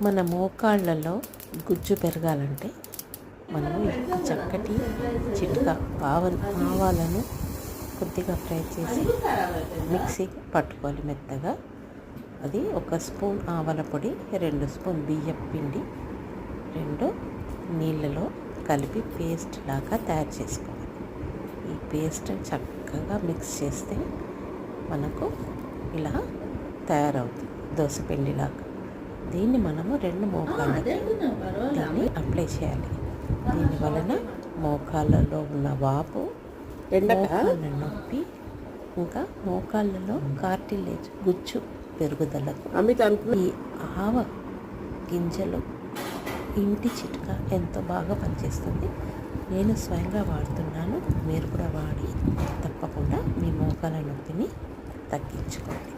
మన మోకాళ్ళలో గుజ్జు పెరగాలంటే మనము చక్కటి చిట్కా ఆవాలను కొద్దిగా ఫ్రై చేసి మిక్సీ పట్టుకోవాలి మెత్తగా. అది 1 స్పూన్ ఆవాల పొడి, 2 స్పూన్ బియ్యం పిండి 2 నీళ్ళలో కలిపి పేస్ట్ లాగా తయారు చేసుకోవాలి. ఈ పేస్ట్ చక్కగా మిక్స్ చేస్తే మనకు ఇలా తయారవుతుంది దోసపిండిలాగా. దీన్ని మనము 2 మోకాళ్ళకి దీన్ని అప్లై చేయాలి. దీని వలన మోకాళ్ళలో ఉన్న వాపు, మోకాళ్ళ నొప్పి, ఇంకా మోకాళ్ళలో కార్టిలేజ్ గుజ్జు పెరుగుదలకు ఈ ఆవ గింజలు ఇంటి చిట్కా ఎంతో బాగా పనిచేస్తుంది. నేను స్వయంగా వాడుతున్నాను. మీరు కూడా వాడి తప్పకుండా మీ మోకాళ్ళ నొప్పిని తగ్గించుకోండి.